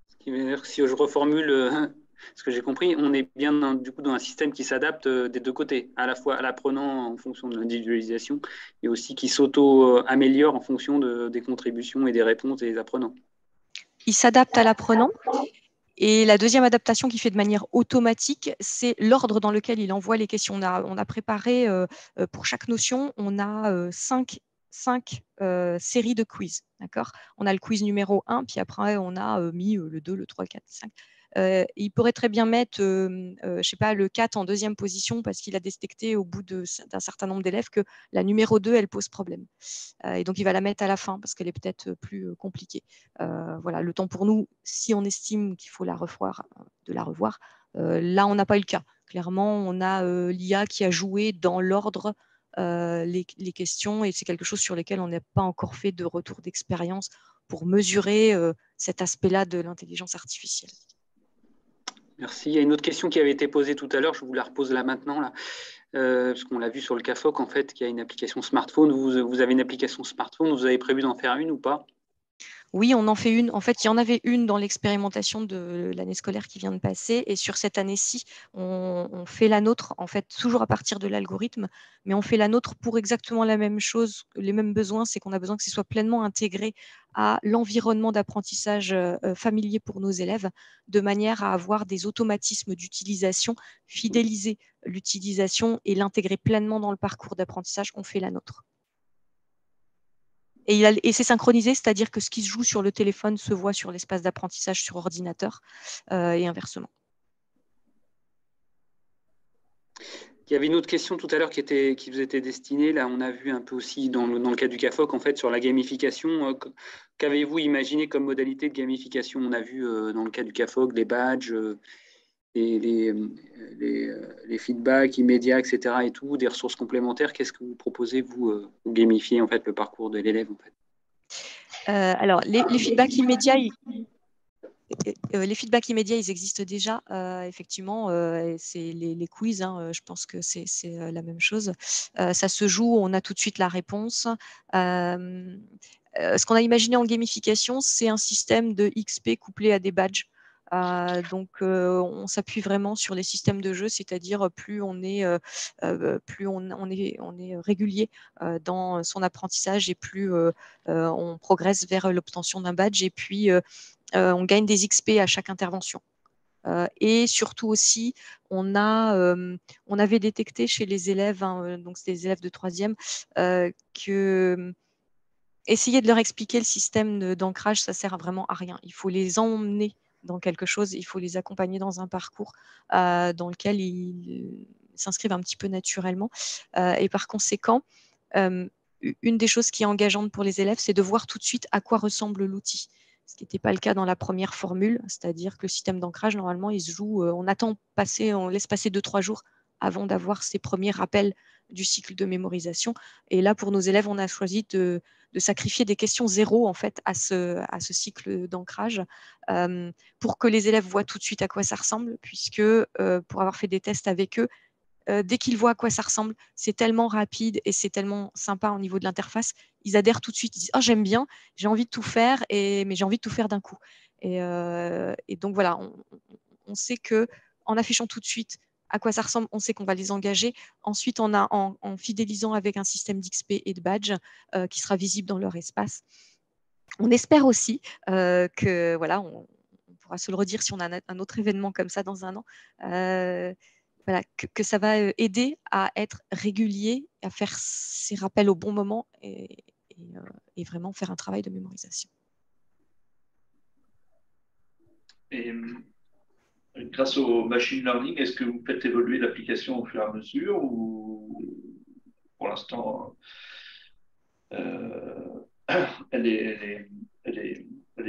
Ce qui veut dire que si je reformule ce que j'ai compris, on est bien dans un système qui s'adapte des 2 côtés, à la fois à l'apprenant en fonction de l'individualisation et aussi qui s'auto-améliore en fonction des contributions et des réponses des apprenants. Il s'adapte à l'apprenant. Et la deuxième adaptation qu'il fait de manière automatique, c'est l'ordre dans lequel il envoie les questions. On a préparé pour chaque notion, on a 5 séries de quiz. D'accord ? On a le quiz numéro 1, puis après on a mis le 2, le 3, le 4, le 5. Il pourrait très bien mettre je sais pas, le 4 en deuxième position parce qu'il a détecté au bout d'un certain nombre d'élèves que la numéro 2, elle pose problème. Et donc, il va la mettre à la fin parce qu'elle est peut-être plus compliquée. Voilà, le temps pour nous, si on estime qu'il faut la revoir, de la revoir. Là, on n'a pas eu le cas. Clairement, on a l'IA qui a joué dans l'ordre les questions, et c'est quelque chose sur lequel on n'a pas encore fait de retour d'expérience pour mesurer cet aspect-là de l'intelligence artificielle. Merci. Il y a une autre question qui avait été posée tout à l'heure, je vous la repose là maintenant, là, parce qu'on l'a vu sur le CAFOC, en fait, qu'il y a une application smartphone. Vous avez une application smartphone, vous avez prévu d'en faire une ou pas? Oui, on en fait une. En fait, il y en avait une dans l'expérimentation de l'année scolaire qui vient de passer. Et sur cette année-ci, on fait la nôtre, en fait, toujours à partir de l'algorithme, mais on fait la nôtre pour exactement la même chose, les mêmes besoins. C'est qu'on a besoin que ce soit pleinement intégré à l'environnement d'apprentissage familier pour nos élèves, de manière à avoir des automatismes d'utilisation, fidéliser l'utilisation et l'intégrer pleinement dans le parcours d'apprentissage. On fait la nôtre. Et c'est synchronisé, c'est-à-dire que ce qui se joue sur le téléphone se voit sur l'espace d'apprentissage sur ordinateur et inversement. Il y avait une autre question tout à l'heure qui vous était destinée. Là, on a vu un peu aussi dans le cas du CAFOC, en fait, sur la gamification. Qu'avez-vous imaginé comme modalité de gamification? On a vu dans le cas du CAFOC les badges, les feedbacks immédiats, etc. et tout, des ressources complémentaires. Qu'est-ce que vous proposez, vous, pour gamifier en fait, le parcours de l'élève en fait? Alors, les feedbacks immédiats, ils existent déjà, effectivement. C'est les quiz, hein, je pense que c'est la même chose. Ça se joue, on a tout de suite la réponse. Ce qu'on a imaginé en gamification, c'est un système de XP couplé à des badges. Donc, on s'appuie vraiment sur les systèmes de jeu, c'est-à-dire plus on est régulier dans son apprentissage et plus on progresse vers l'obtention d'un badge. Et puis, on gagne des XP à chaque intervention. Et surtout aussi, on avait détecté chez les élèves, hein, donc c'est des élèves de 3e, que essayer de leur expliquer le système d'ancrage, ça sert vraiment à rien. Il faut les emmener dans quelque chose, il faut les accompagner dans un parcours dans lequel ils s'inscrivent un petit peu naturellement. Et par conséquent, une des choses qui est engageante pour les élèves, c'est de voir tout de suite à quoi ressemble l'outil. Ce qui n'était pas le cas dans la première formule, c'est-à-dire que le système d'ancrage, normalement, il se joue, on laisse passer 2-3 jours avant d'avoir ces premiers rappels du cycle de mémorisation. Et là, pour nos élèves, on a choisi de sacrifier des questions zéro en fait à ce cycle d'ancrage pour que les élèves voient tout de suite à quoi ça ressemble, puisque pour avoir fait des tests avec eux, dès qu'ils voient à quoi ça ressemble, c'est tellement rapide et c'est tellement sympa au niveau de l'interface, ils adhèrent tout de suite, ils disent « Oh, j'aime bien, j'ai envie de tout faire, mais j'ai envie de tout faire d'un coup ». Et donc voilà, on sait qu'en affichant tout de suite à quoi ça ressemble, on sait qu'on va les engager. Ensuite, en fidélisant avec un système d'XP et de badge qui sera visible dans leur espace. On espère aussi que, voilà, on pourra se le redire si on a un autre événement comme ça dans un an, voilà, que ça va aider à être régulier, à faire ces rappels au bon moment et vraiment faire un travail de mémorisation. Et grâce au machine learning, est-ce que vous faites évoluer l'application au fur et à mesure ou pour l'instant elle est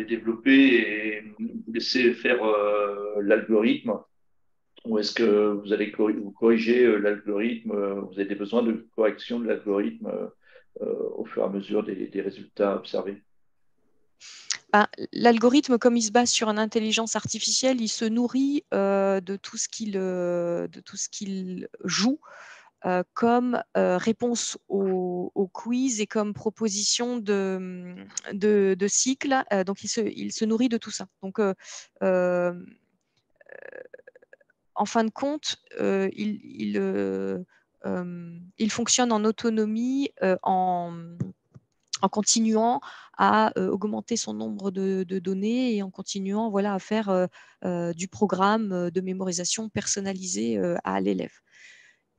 développée et vous laissez faire l'algorithme? Ou est-ce que vous allez vous corriger l'algorithme, vous avez des besoins de correction de l'algorithme au fur et à mesure des résultats observés? L'algorithme, comme il se base sur une intelligence artificielle, il se nourrit de tout ce qu'il joue comme réponse au quiz et comme proposition de cycle. Donc, il se nourrit de tout ça. Donc, en fin de compte, il fonctionne en autonomie en continuant à augmenter son nombre de données et en continuant voilà, à faire du programme de mémorisation personnalisé à l'élève.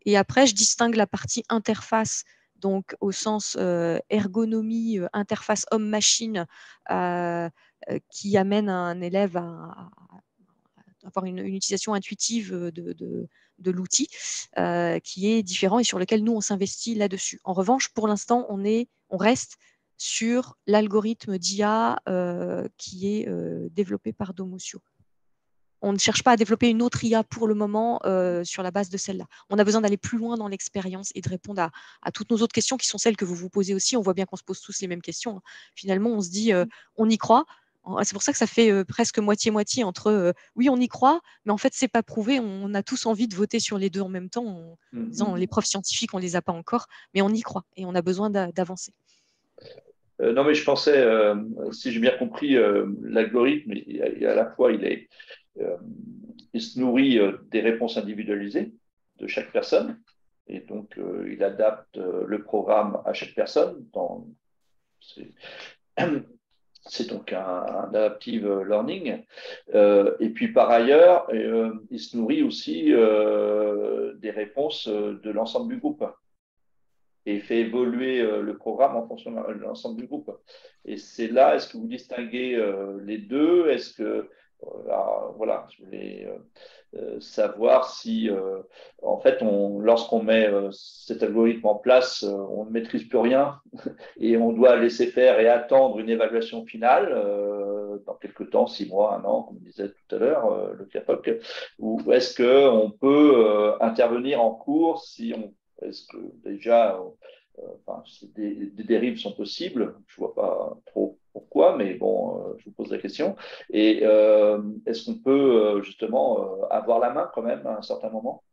Et après, je distingue la partie interface, donc au sens ergonomie, interface homme-machine, qui amène un élève à avoir une utilisation intuitive de l'outil qui est différent et sur lequel nous, on s'investit là-dessus. En revanche, pour l'instant, on reste sur l'algorithme d'IA qui est développé par Domosio. On ne cherche pas à développer une autre IA pour le moment sur la base de celle-là. On a besoin d'aller plus loin dans l'expérience et de répondre à toutes nos autres questions qui sont celles que vous vous posez aussi. On voit bien qu'on se pose tous les mêmes questions. Finalement, on se dit, on y croit. C'est pour ça que ça fait presque moitié-moitié entre oui, on y croit, mais en fait, c'est pas prouvé. On a tous envie de voter sur les deux en même temps en disant les preuves scientifiques, on les a pas encore, mais on y croit et on a besoin d'avancer. Non, mais je pensais, si j'ai bien compris, l'algorithme, à la fois, il se nourrit des réponses individualisées de chaque personne, et donc il adapte le programme à chaque personne. C'est c'est donc un adaptive learning. Et puis par ailleurs, il se nourrit aussi des réponses de l'ensemble du groupe et fait évoluer le programme en fonction de l'ensemble du groupe. Et c'est là, est-ce que vous distinguez les deux? Est-ce que, voilà, je voulais savoir si, en fait, lorsqu'on met cet algorithme en place, on ne maîtrise plus rien et on doit laisser faire et attendre une évaluation finale dans quelques temps, 6 mois, 1 an, comme disait tout à l'heure le CAPOC, ou est-ce qu'on peut intervenir en cours si on est-ce que déjà, enfin, des dérives sont possibles? Je ne vois pas trop pourquoi, mais bon, je vous pose la question. Et est-ce qu'on peut justement avoir la main quand même à un certain moment?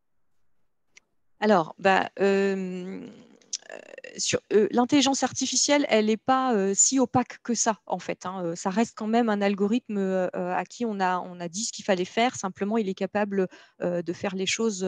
Alors, l'intelligence artificielle, elle n'est pas si opaque que ça, en fait. Hein. Ça reste quand même un algorithme à qui on a dit ce qu'il fallait faire. Simplement, il est capable de faire les choses,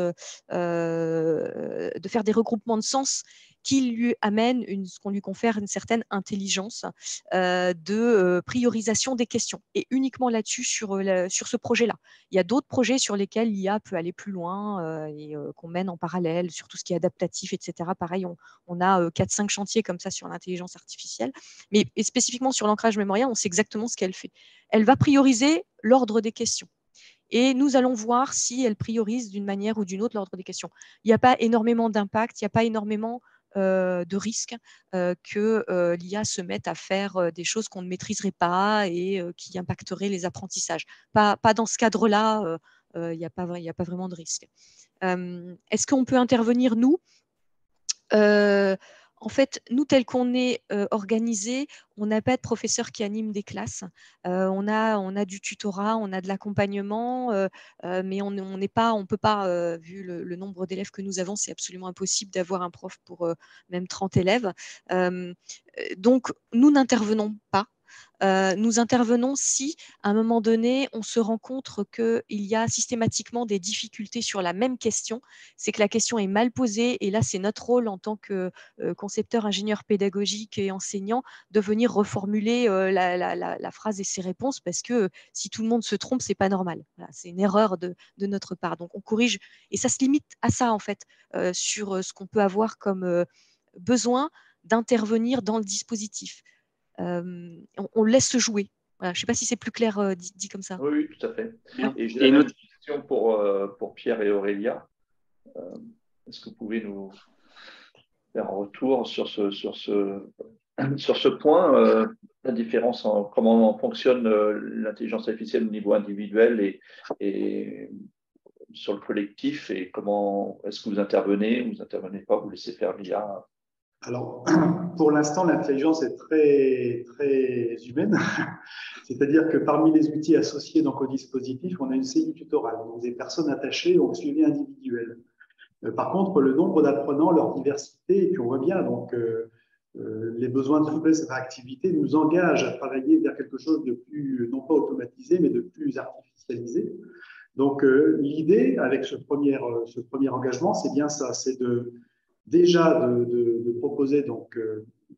de faire des regroupements de sens qui lui amènent ce qu'on lui confère une certaine intelligence de priorisation des questions. Et uniquement là-dessus, sur ce projet-là. Il y a d'autres projets sur lesquels l'IA peut aller plus loin et qu'on mène en parallèle sur tout ce qui est adaptatif, etc. Pareil, on a 4-5 chantiers comme ça sur l'intelligence artificielle. Mais spécifiquement sur l'ancrage mémoriel, on sait exactement ce qu'elle fait. Elle va prioriser l'ordre des questions. Et nous allons voir si elle priorise d'une manière ou d'une autre l'ordre des questions. Il n'y a pas énormément d'impact, il n'y a pas énormément de risques que l'IA se mette à faire des choses qu'on ne maîtriserait pas et qui impacteraient les apprentissages. Pas dans ce cadre-là, il n'y a pas vraiment de risque. Est-ce qu'on peut intervenir, nous? En fait, nous, tel qu'on est organisé, on n'a pas de professeur qui anime des classes. On a du tutorat, on a de l'accompagnement, mais on ne peut pas, vu le nombre d'élèves que nous avons, c'est absolument impossible d'avoir un prof pour même 30 élèves. Donc, nous n'intervenons pas. Nous intervenons si, à un moment donné, on se rend compte qu'il y a systématiquement des difficultés sur la même question. C'est que la question est mal posée et là, c'est notre rôle en tant que concepteur, ingénieur pédagogique et enseignant de venir reformuler la phrase et ses réponses parce que si tout le monde se trompe, c'est pas normal. Voilà, c'est une erreur de notre part. Donc, on corrige et ça se limite à ça, en fait, sur ce qu'on peut avoir comme besoin d'intervenir dans le dispositif. On laisse jouer. Voilà, je ne sais pas si c'est plus clair dit comme ça. Oui, oui, tout à fait. Bien. Et j'ai la même question pour Pierre et Aurélia. Est-ce que vous pouvez nous faire un retour sur ce point, la différence comment fonctionne l'intelligence artificielle au niveau individuel et sur le collectif et comment est-ce que vous n'intervenez pas, vous laissez faire l'IA? Alors, pour l'instant, l'intelligence est très, très humaine. C'est-à-dire que parmi les outils associés donc, au dispositif, on a une cellule tutorale, donc des personnes attachées au suivi individuel. Par contre, le nombre d'apprenants, leur diversité, et puis on voit bien, donc, les besoins de souplesse et de réactivité nous engagent à travailler vers quelque chose de plus, non pas automatisé, mais de plus artificialisé. Donc, l'idée avec ce premier engagement, c'est bien ça, c'est déjà de proposer donc,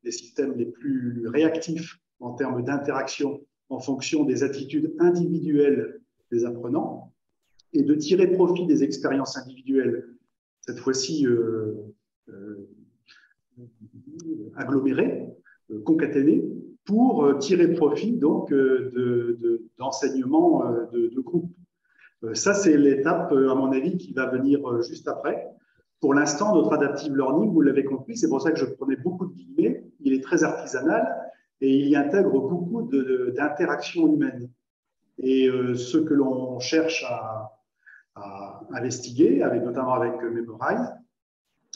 des systèmes les plus réactifs en termes d'interaction en fonction des attitudes individuelles des apprenants et de tirer profit des expériences individuelles, cette fois-ci agglomérées, concaténées, pour tirer profit donc, d'enseignements de groupe. Ça, c'est l'étape, à mon avis, qui va venir juste après. Pour l'instant, notre adaptive learning, vous l'avez compris, c'est pour ça que je prenais beaucoup de guillemets, il est très artisanal et il y intègre beaucoup d'interactions humaines. Et ce que l'on cherche à investiguer, notamment avec Memorize,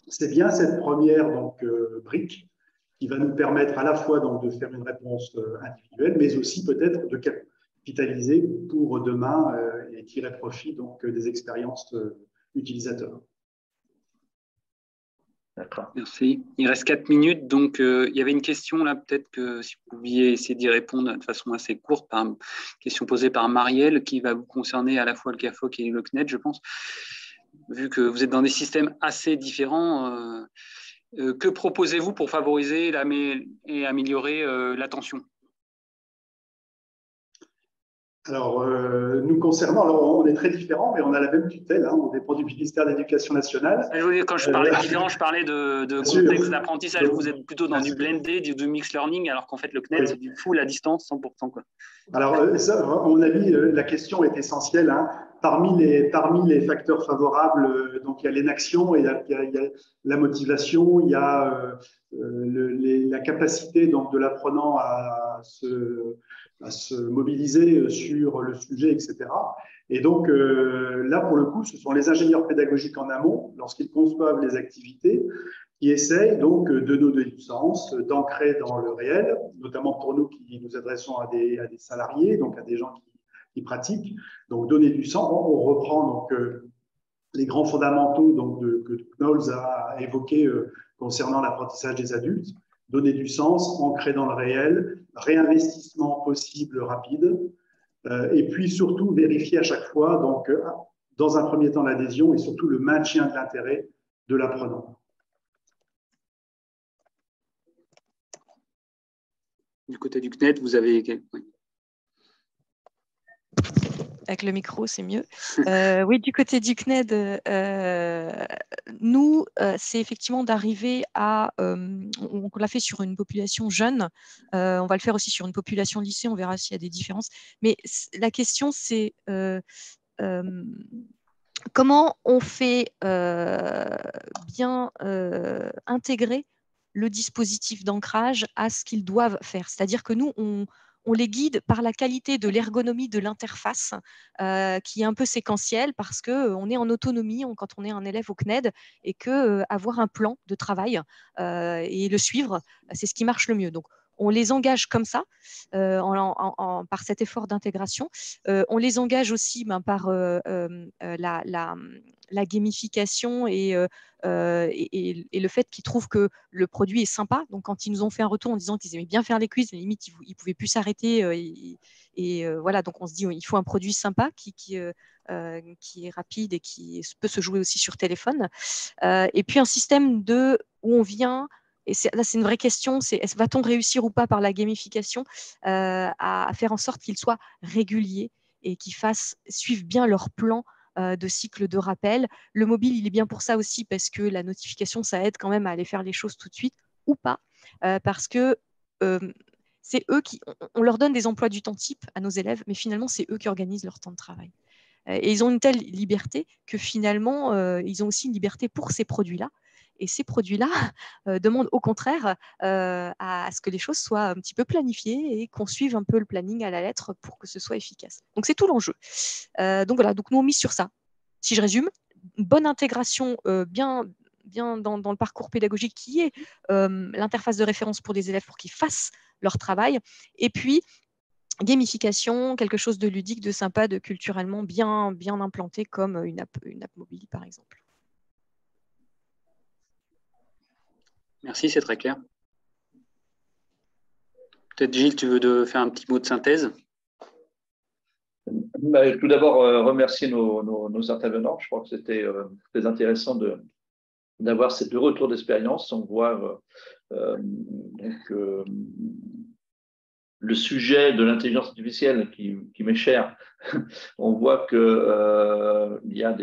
c'est bien cette première donc, brique qui va nous permettre à la fois donc, de faire une réponse individuelle, mais aussi peut-être de capitaliser pour demain et tirer profit donc, des expériences utilisateurs. D'accord. Merci. Il reste 4 minutes, donc il y avait une question là, peut-être que si vous pouviez essayer d'y répondre de façon assez courte, par une question posée par Marielle, qui va vous concerner à la fois le CAFOC et le CNED, je pense. Vu que vous êtes dans des systèmes assez différents, que proposez-vous pour favoriser et améliorer l'attention ? Alors, nous concernant, alors on est très différents, mais on a la même tutelle, hein, on dépend du ministère de l'Éducation nationale. Je veux dire, quand je parlais de différents, je parlais de contexte d'apprentissage. Vous êtes plutôt dans du blended, du mixed learning, alors qu'en fait, le CNED, c'est du full à distance, 100%. Quoi. Alors, ça, à mon avis, la question est essentielle. Hein. Parmi les facteurs favorables, donc il y a l'inaction, il y a la motivation, il y a la capacité donc, de l'apprenant à se mobiliser sur le sujet, etc. Et donc, là, pour le coup, ce sont les ingénieurs pédagogiques en amont, lorsqu'ils conçoivent les activités, qui essayent donc de donner du sens, d'ancrer dans le réel, notamment pour nous qui nous adressons à des salariés, donc à des gens qui pratiquent. Donc, donner du sens. On reprend donc les grands fondamentaux donc, que Knowles a évoqués concernant l'apprentissage des adultes. Donner du sens, ancrer dans le réel, réinvestissement possible rapide, et puis surtout vérifier à chaque fois, donc, dans un premier temps, l'adhésion et surtout le maintien de l'intérêt de l'apprenant. Du côté du CNED, vous avez… Oui. Avec le micro, c'est mieux. Oui, du côté du CNED, nous, c'est effectivement d'arriver à… on l'a fait sur une population jeune. On va le faire aussi sur une population lycée. On verra s'il y a des différences. Mais la question, c'est comment on fait bien intégrer le dispositif d'ancrage à ce qu'ils doivent faire. C'est-à-dire que nous, on les guide par la qualité de l'ergonomie de l'interface qui est un peu séquentielle parce qu'on est en autonomie quand on est un élève au CNED et qu'avoir un plan de travail et le suivre, c'est ce qui marche le mieux. Donc, on les engage comme ça, par cet effort d'intégration. On les engage aussi par la gamification et le fait qu'ils trouvent que le produit est sympa. Donc, quand ils nous ont fait un retour en disant qu'ils aimaient bien faire les quiz, limite, ils ne pouvaient plus s'arrêter. Voilà, donc on se dit il faut un produit sympa qui est rapide et qui peut se jouer aussi sur téléphone. Et puis, un système où on vient… Et là, c'est une vraie question, va-t-on réussir ou pas par la gamification à faire en sorte qu'ils soient réguliers et qu'ils suivent bien leur plan de cycle de rappel. Le mobile, il est bien pour ça aussi parce que la notification, ça aide quand même à aller faire les choses tout de suite ou pas, parce que c'est eux on leur donne des emplois du temps type à nos élèves, mais finalement, c'est eux qui organisent leur temps de travail. Et ils ont une telle liberté que finalement, ils ont aussi une liberté pour ces produits-là. Et ces produits-là demandent au contraire à ce que les choses soient un petit peu planifiées et qu'on suive un peu le planning à la lettre pour que ce soit efficace. Donc, c'est tout l'enjeu. Donc, voilà, donc nous, on mise sur ça. Si je résume, une bonne intégration bien dans le parcours pédagogique qui est l'interface de référence pour les élèves pour qu'ils fassent leur travail. Et puis, gamification, quelque chose de ludique, de sympa, de culturellement bien implanté comme une app mobile, par exemple. Merci, c'est très clair. Peut-être Gilles, tu veux faire un petit mot de synthèse? Tout d'abord, remercier nos intervenants. Je crois que c'était très intéressant d'avoir ces deux retours d'expérience. On voit le sujet de l'intelligence artificielle qui m'est cher. On voit qu'il y a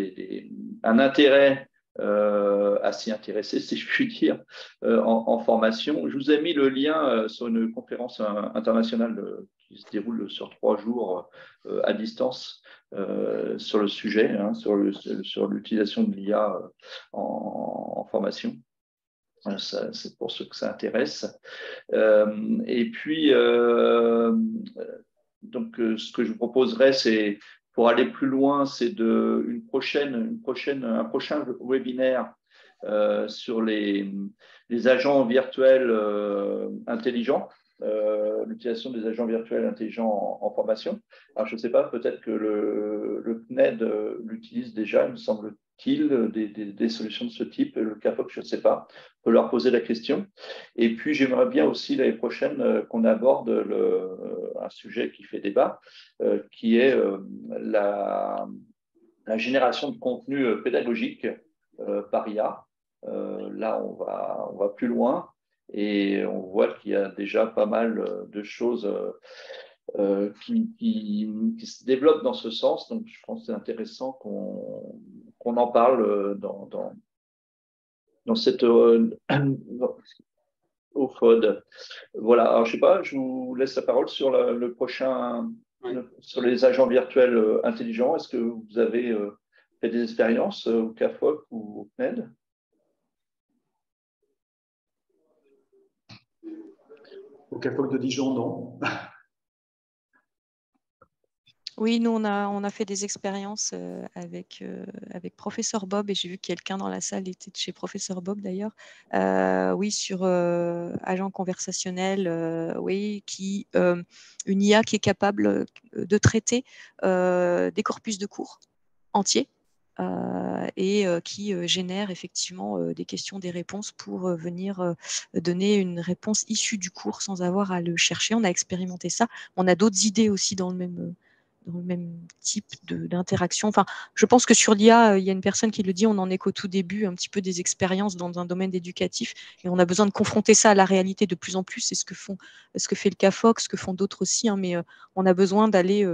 un intérêt à s'y intéresser, si je puis dire, en formation. Je vous ai mis le lien sur une conférence internationale qui se déroule sur 3 jours à distance sur le sujet, hein, sur l'utilisation de l'IA en formation. C'est pour ceux que ça intéresse. Et puis, donc, ce que je vous proposerais, c'est pour aller plus loin, c'est un prochain webinaire sur les agents virtuels intelligents, l'utilisation des agents virtuels intelligents en formation. Alors, je ne sais pas, peut-être que le CNED l'utilise déjà, il me semble utilisent-ils des solutions de ce type? Le CAFOC, je ne sais pas. On peut leur poser la question. Et puis, j'aimerais bien aussi l'année prochaine qu'on aborde un sujet qui fait débat, qui est la génération de contenu pédagogique par IA. Là, on va plus loin et on voit qu'il y a déjà pas mal de choses qui se développent dans ce sens. Donc, je pense que c'est intéressant qu'on en parle dans cette au FOD. Voilà, alors je ne sais pas, je vous laisse la parole sur le prochain, sur les agents virtuels intelligents. Est-ce que vous avez fait des expériences au CAFOC ou au CNED? Au CAFOC de Dijon, non. Oui, nous, on a fait des expériences avec Professeur Bob, et j'ai vu que quelqu'un dans la salle était de chez Professeur Bob d'ailleurs. Oui, sur agent conversationnel, oui, une IA qui est capable de traiter des corpus de cours entiers et qui génère effectivement des questions, des réponses pour venir donner une réponse issue du cours sans avoir à le chercher. On a expérimenté ça. On a d'autres idées aussi dans le même type d'interaction. Enfin, je pense que sur l'IA, il y a une personne qui le dit, on en est qu'au tout début, un petit peu des expériences dans un domaine éducatif, et on a besoin de confronter ça à la réalité de plus en plus. C'est ce que fait le CAFOC, ce que font d'autres aussi, hein, mais on a besoin d'aller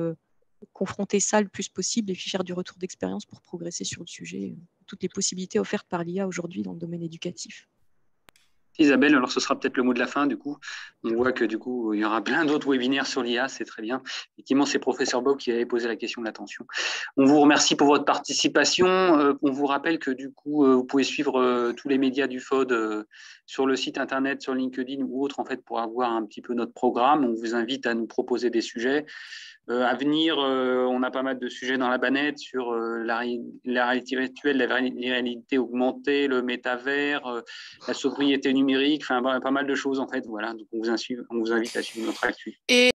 confronter ça le plus possible et puis faire du retour d'expérience pour progresser sur le sujet, toutes les possibilités offertes par l'IA aujourd'hui dans le domaine éducatif. Isabelle, alors ce sera peut-être le mot de la fin, du coup. On voit que du coup, il y aura plein d'autres webinaires sur l'IA, c'est très bien. Effectivement, c'est professeur Bob qui avait posé la question de l'attention. On vous remercie pour votre participation. On vous rappelle que du coup, vous pouvez suivre tous les médias du FOD sur le site internet, sur LinkedIn ou autre, en fait, pour avoir un petit peu notre programme. On vous invite à nous proposer des sujets. À venir, on a pas mal de sujets dans la banette sur la réalité virtuelle, la réalité augmentée, le métavers, la sobriété numérique, enfin pas mal de choses en fait. Voilà, donc on vous invite à suivre notre actu. Et